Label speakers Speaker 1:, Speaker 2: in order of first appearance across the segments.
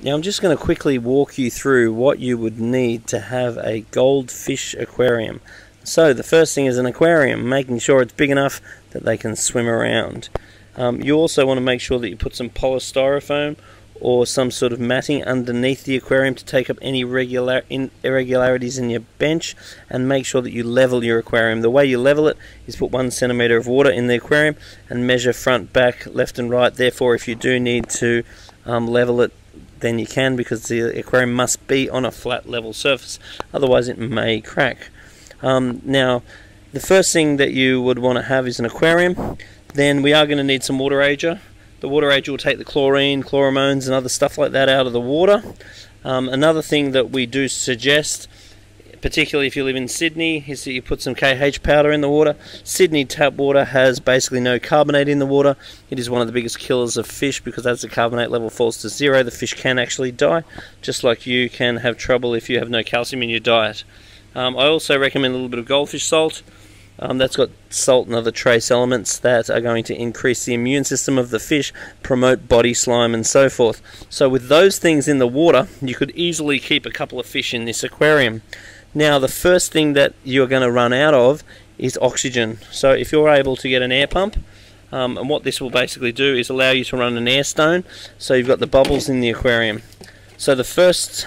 Speaker 1: Now I'm just going to quickly walk you through what you would need to have a goldfish aquarium. So the first thing is an aquarium, making sure it's big enough that they can swim around. You also want to make sure that you put some polystyrofoam or some sort of matting underneath the aquarium to take up any irregularities in your bench, and make sure that you level your aquarium. The way you level it is put 1 centimeter of water in the aquarium and measure front, back, left and right. Therefore, if you do need to level it, then you can, because the aquarium must be on a flat level surface, otherwise it may crack. Now the first thing that you would want to have is an aquarium. Then we are going to need some water ager. The water ager will take the chlorine, chloromones and other stuff like that out of the water. Another thing that we do suggest, particularly if you live in Sydney, is that you put some KH powder in the water. Sydney tap water has basically no carbonate in the water. It is one of the biggest killers of fish, because as the carbonate level falls to 0, the fish can actually die, just like you can have trouble if you have no calcium in your diet. I also recommend a little bit of goldfish salt. That's got salt and other trace elements that are going to increase the immune system of the fish, promote body slime and so forth. So with those things in the water, you could easily keep a couple of fish in this aquarium. Now the first thing that you're going to run out of is oxygen. So if you're able to get an air pump, and what this will basically do is allow you to run an air stone, so you've got the bubbles in the aquarium. So the first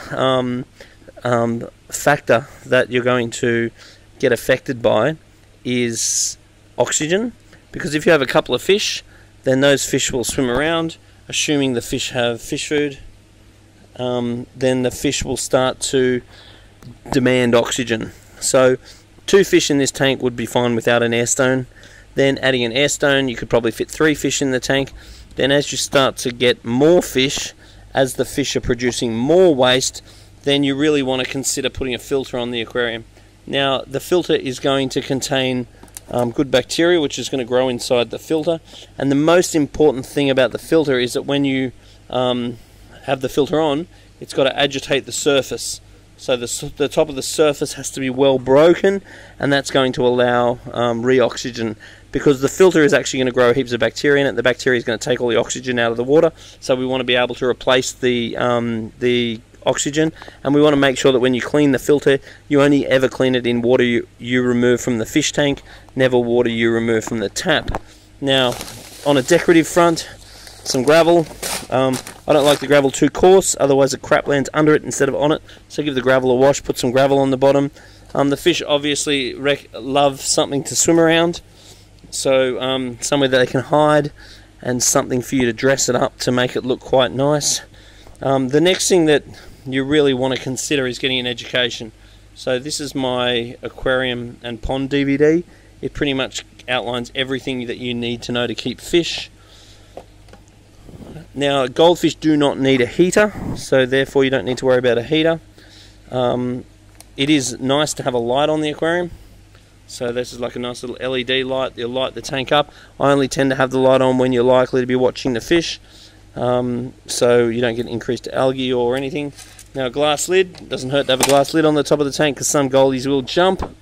Speaker 1: factor that you're going to get affected by is oxygen, because if you have a couple of fish, then those fish will swim around, assuming the fish have fish food. Then the fish will start to demand oxygen. So 2 fish in this tank would be fine without an air stone. Then adding an air stone, you could probably fit 3 fish in the tank. Then as you start to get more fish, as the fish are producing more waste, then you really want to consider putting a filter on the aquarium. Now the filter is going to contain good bacteria, which is going to grow inside the filter. And the most important thing about the filter is that when you have the filter on, it's got to agitate the surface. So the top of the surface has to be well broken, and that's going to allow re-oxygen, because the filter is actually going to grow heaps of bacteria in it. The bacteria is going to take all the oxygen out of the water, so we want to be able to replace the oxygen, and we want to make sure that when you clean the filter, you only ever clean it in water you remove from the fish tank, never water you remove from the tap. Now on a decorative front, some gravel. I don't like the gravel too coarse, otherwise the crap lands under it instead of on it, so give the gravel a wash, put some gravel on the bottom. The fish obviously love something to swim around, so somewhere that they can hide, and something for you to dress it up to make it look quite nice. The next thing that you really want to consider is getting an education. So this is my aquarium and pond DVD. It pretty much outlines everything that you need to know to keep fish. Now goldfish do not need a heater, so therefore you don't need to worry about a heater. It is nice to have a light on the aquarium. So this is like a nice little LED light. You'll light the tank up. I only tend to have the light on when you're likely to be watching the fish, so you don't get increased algae or anything. Now a glass lid, doesn't hurt to have a glass lid on the top of the tank, because some goldies will jump.